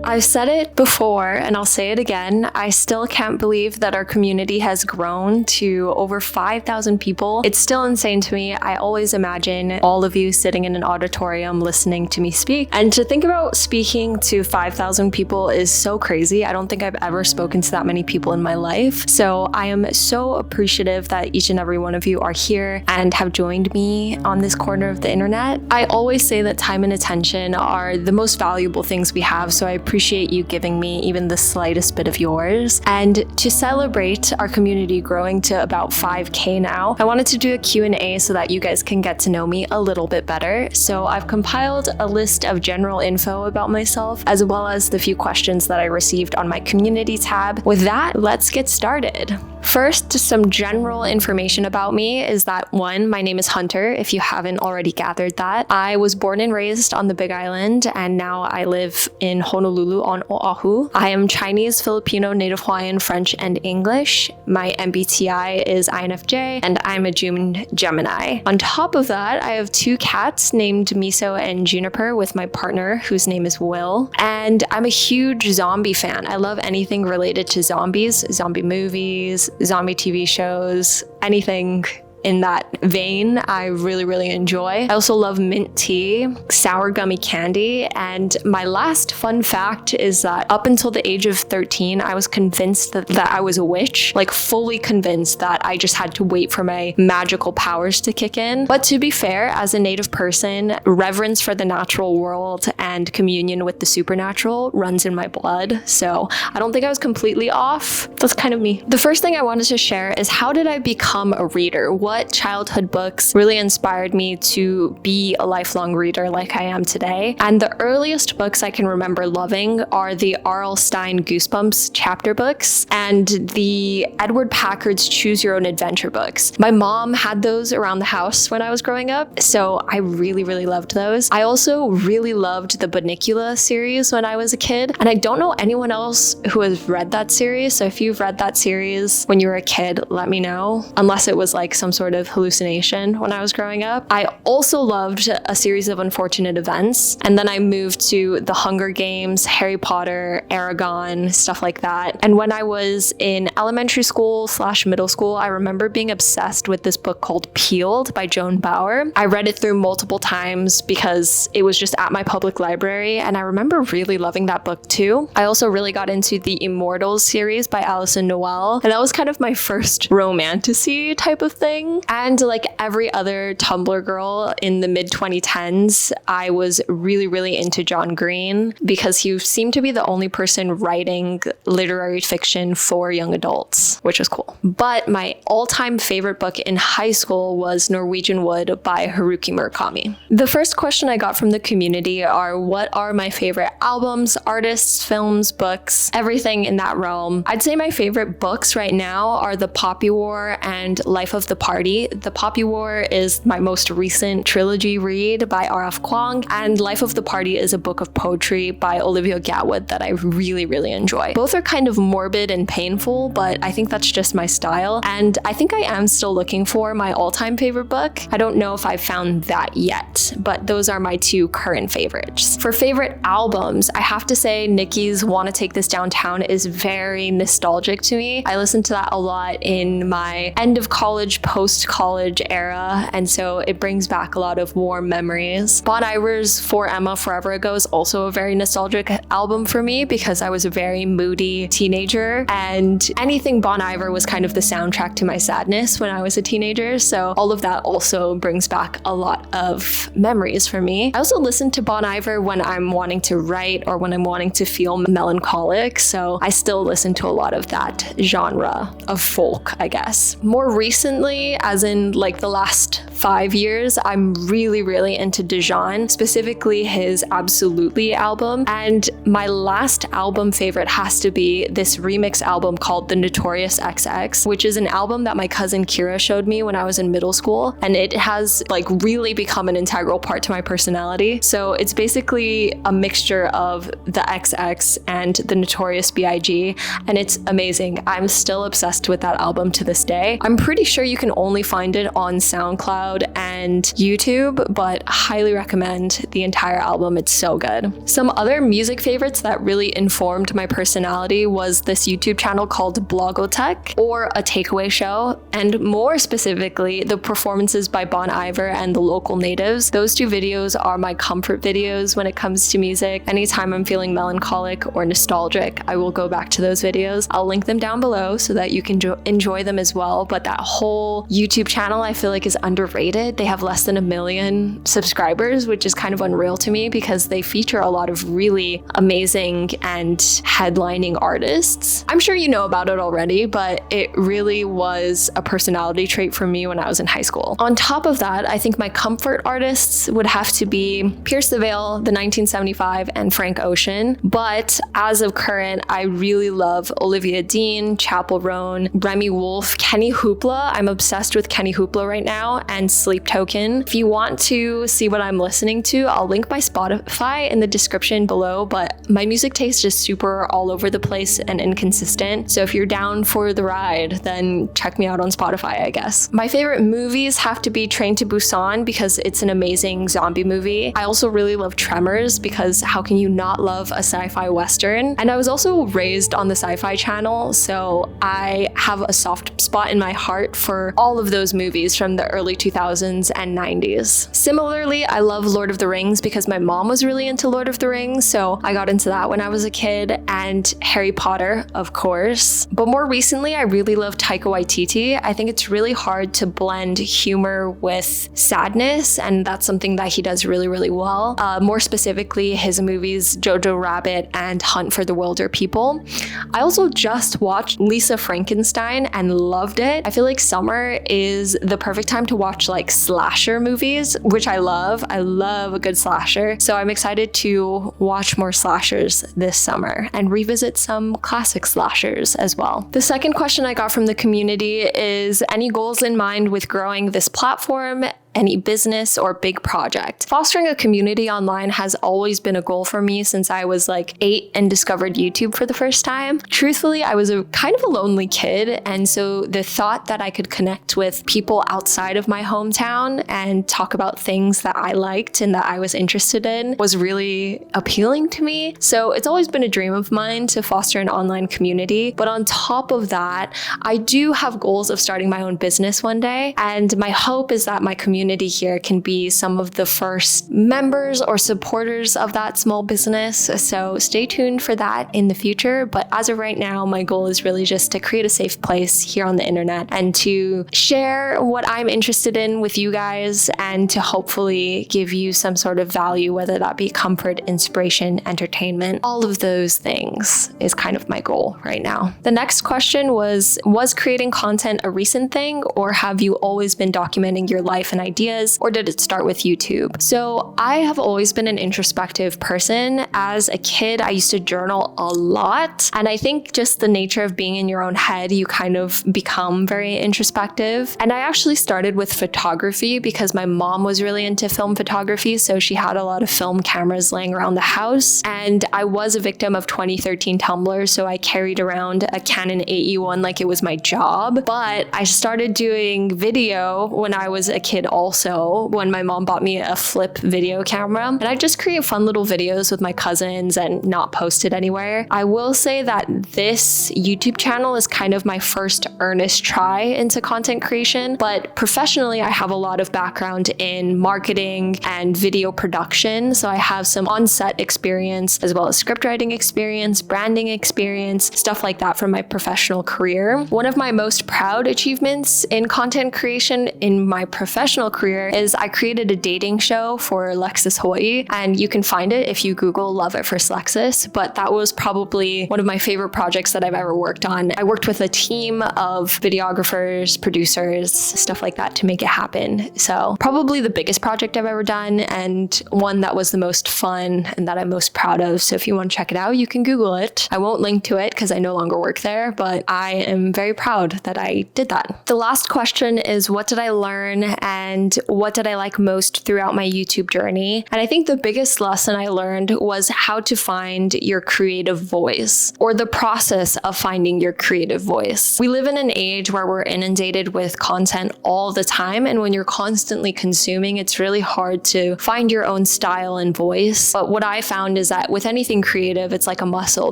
I've said it before and I'll say it again. I still can't believe that our community has grown to over 5,000 people. It's still insane to me. I always imagine all of you sitting in an auditorium listening to me speak. And to think about speaking to 5,000 people is so crazy. I don't think I've ever spoken to that many people in my life. So I am so appreciative that each and every one of you are here and have joined me on this corner of the internet. I always say that time and attention are the most valuable things we have. So I appreciate you giving me even the slightest bit of yours. And to celebrate our community growing to about 5K now, I wanted to do a Q&A so that you guys can get to know me a little bit better. So I've compiled a list of general info about myself, as well as the few questions that I received on my community tab. With that, let's get started. First, some general information about me is that 1, my name is Hunter, if you haven't already gathered that. I was born and raised on the Big Island, and now I live in Honolulu on Oahu. I am Chinese, Filipino, Native Hawaiian, French, and English. My MBTI is INFJ, and I'm a June Gemini. On top of that, I have 2 cats named Miso and Juniper with my partner, whose name is Will. And I'm a huge zombie fan. I love anything related to zombies, zombie movies, zombie TV shows, anything in that vein, I really enjoy. I also love mint tea, sour gummy candy, and my last fun fact is that up until the age of 13, I was convinced that I was a witch, like fully convinced that I just had to wait for my magical powers to kick in. But to be fair, as a native person, reverence for the natural world and communion with the supernatural runs in my blood, so I don't think I was completely off. That's kind of me. The first thing I wanted to share is how did I become a reader? What childhood books really inspired me to be a lifelong reader like I am today? And the earliest books I can remember loving are the R.L. Stine Goosebumps chapter books and the Edward Packard's Choose Your Own Adventure books. My mom had those around the house when I was growing up, so I really loved those. I also really loved the Bunnicula series when I was a kid, and I don't know anyone else who has read that series, so if you've read that series when you were a kid, let me know, unless it was like some sort of hallucination when I was growing up. I also loved A Series of Unfortunate Events, and then I moved to The Hunger Games, Harry Potter, Aragon, stuff like that. And when I was in elementary school / middle school, I remember being obsessed with this book called Peeled by Joan Bauer. I read it through multiple times because it was just at my public library, and I remember really loving that book too. I also really got into the Immortals series by Alison Noel, and that was kind of my first romantasy type of thing. And like every other Tumblr girl in the mid-2010s, I was really into John Green because he seemed to be the only person writing literary fiction for young adults, which was cool. But my all-time favorite book in high school was Norwegian Wood by Haruki Murakami. The first question I got from the community are, what are my favorite albums, artists, films, books, everything in that realm? I'd say my favorite books right now are The Poppy War and Life of the Party. The Poppy War is my most recent trilogy read by R.F. Kuang, and Life of the Party is a book of poetry by Olivia Gatwood that I really enjoy. Both are kind of morbid and painful, but I think that's just my style, and I think I am still looking for my all-time favorite book. I don't know if I've found that yet, but those are my 2 current favorites. For favorite albums, I have to say Nicki's Wanna Take This Downtown is very nostalgic to me. I listened to that a lot in my end of college, post-college era, and so it brings back a lot of warm memories. Bon Iver's For Emma Forever Ago is also a very nostalgic album for me because I was a very moody teenager, and anything Bon Iver was kind of the soundtrack to my sadness when I was a teenager, so all of that also brings back a lot of memories for me. I also listen to Bon Iver when I'm wanting to write or when I'm wanting to feel melancholic, so I still listen to a lot of that genre of folk, I guess. More recently, as in like the last 5 years, I'm really into Dijon, specifically his Absolutely album. And my last album favorite has to be this remix album called The Notorious XX, which is an album that my cousin Kira showed me when I was in middle school. And it has like really become an integral part to my personality. So it's basically a mixture of the XX and the Notorious B.I.G. and it's amazing. I'm still obsessed with that album to this day. I'm pretty sure you can only find it on SoundCloud SoundCloud and YouTube, but highly recommend the entire album. It's so good. Some other music favorites that really informed my personality was this YouTube channel called Blogotheque, or A Takeaway Show, and more specifically, the performances by Bon Iver and the Local Natives. Those two videos are my comfort videos when it comes to music. Anytime I'm feeling melancholic or nostalgic, I will go back to those videos. I'll link them down below so that you can enjoy them as well. But that whole YouTube channel I feel like is underrated. They have less than 1 million subscribers, which is kind of unreal to me because they feature a lot of really amazing and headlining artists. I'm sure you know about it already, but it really was a personality trait for me when I was in high school. On top of that, I think my comfort artists would have to be Pierce the Veil, the 1975, and Frank Ocean. But as of current, I really love Olivia Dean, Chappell Roan, Remy Wolf, Kenny Hoopla. I'm obsessed with Kenny Hoopla right now, and Sleep Token. If you want to see what I'm listening to, I'll link my Spotify in the description below, but my music taste is super all over the place and inconsistent. So if you're down for the ride, then check me out on Spotify, I guess. My favorite movies have to be Train to Busan because it's an amazing zombie movie. I also really love Tremors because how can you not love a sci-fi western? And I was also raised on the Sci-Fi Channel, so I have a soft spot in my heart for all of those movies from the early 2000s and 90s. Similarly, I love Lord of the Rings because my mom was really into Lord of the Rings, so I got into that when I was a kid, and Harry Potter, of course. But more recently, I really love Taika Waititi. I think it's really hard to blend humor with sadness, and that's something that he does really, really well. More specifically, his movies Jojo Rabbit and Hunt for the Wilder People. I also just watched Lisa Frankenstein and loved it. I feel like summer is the perfect time to watch like slasher movies, which I love. I love a good slasher. So I'm excited to watch more slashers this summer and revisit some classic slashers as well. The second question I got from the community is any goals in mind with growing this platform? Any business or big project. Fostering a community online has always been a goal for me since I was like 8 and discovered YouTube for the first time. Truthfully, I was a kind of a lonely kid, and so the thought that I could connect with people outside of my hometown and talk about things that I liked and that I was interested in was really appealing to me. So it's always been a dream of mine to foster an online community. But on top of that, I do have goals of starting my own business one day, and my hope is that my community here can be some of the first members or supporters of that small business. So stay tuned for that in the future. But as of right now, my goal is really just to create a safe place here on the internet and to share what I'm interested in with you guys and to hopefully give you some sort of value, whether that be comfort, inspiration, entertainment. All of those things is kind of my goal right now. The next question was creating content a recent thing, or have you always been documenting your life and ideas, or did it start with YouTube? So I have always been an introspective person. As a kid, I used to journal a lot. And I think just the nature of being in your own head, you kind of become very introspective. And I actually started with photography because my mom was really into film photography. So she had a lot of film cameras laying around the house. And I was a victim of 2013 Tumblr. So I carried around a Canon AE1 like it was my job. But I started doing video when I was a kid also, when my mom bought me a flip video camera, and I just create fun little videos with my cousins and not post it anywhere. I will say that this YouTube channel is kind of my first earnest try into content creation, but professionally I have a lot of background in marketing and video production. So I have some on-set experience as well as script writing experience, branding experience, stuff like that from my professional career. One of my most proud achievements in content creation in my professional career is I created a dating show for Lexus Hawaii, and you can find it if you Google Love at First Lexus, but that was probably one of my favorite projects that I've ever worked on. I worked with a team of videographers, producers, stuff like that to make it happen. So probably the biggest project I've ever done and one that was the most fun and that I'm most proud of. So if you want to check it out, you can Google it. I won't link to it because I no longer work there, but I am very proud that I did that. The last question is, what did I learn and and what did I like most throughout my YouTube journey. And I think the biggest lesson I learned was how to find your creative voice, or the process of finding your creative voice. We live in an age where we're inundated with content all the time, and when you're constantly consuming, it's really hard to find your own style and voice. But what I found is that with anything creative, it's like a muscle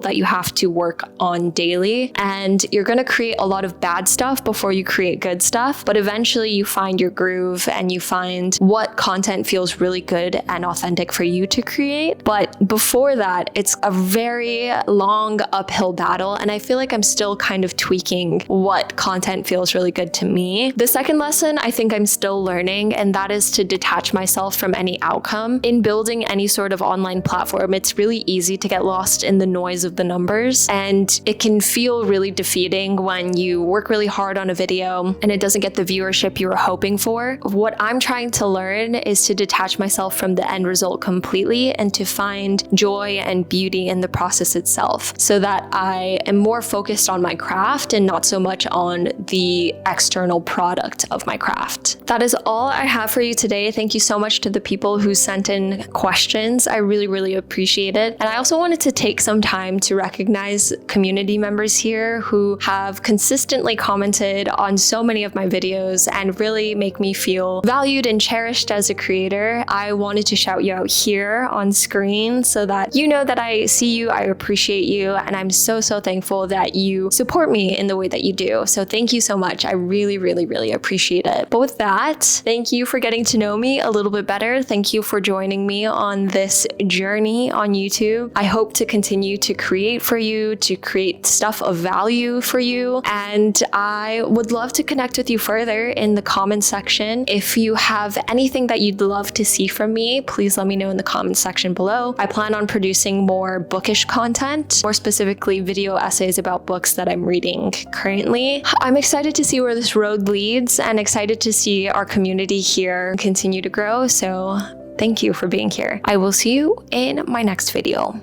that you have to work on daily, and you're going to create a lot of bad stuff before you create good stuff, but eventually you find your groove and you find what content feels really good and authentic for you to create. But before that, it's a very long uphill battle, and I feel like I'm still kind of tweaking what content feels really good to me. The second lesson I think I'm still learning, and that is to detach myself from any outcome. In building any sort of online platform, it's really easy to get lost in the noise of the numbers, and it can feel really defeating when you work really hard on a video and it doesn't get the viewership you were hoping for. What I'm trying to learn is to detach myself from the end result completely and to find joy and beauty in the process itself, so that I am more focused on my craft and not so much on the external product of my craft. That is all I have for you today. Thank you so much to the people who sent in questions. I really appreciate it. And I also wanted to take some time to recognize community members here who have consistently commented on so many of my videos and really make me feel valued and cherished as a creator. I wanted to shout you out here on screen so that you know that I see you, I appreciate you, and I'm so thankful that you support me in the way that you do. So thank you so much. I really appreciate it. But with that, thank you for getting to know me a little bit better. Thank you for joining me on this journey on YouTube. I hope to continue to create for you, to create stuff of value for you, and I would love to connect with you further in the comment section. If you have anything that you'd love to see from me, please let me know in the comment section below. I plan on producing more bookish content, more specifically video essays about books that I'm reading currently. I'm excited to see where this road leads and excited to see our community here continue to grow. So thank you for being here. I will see you in my next video.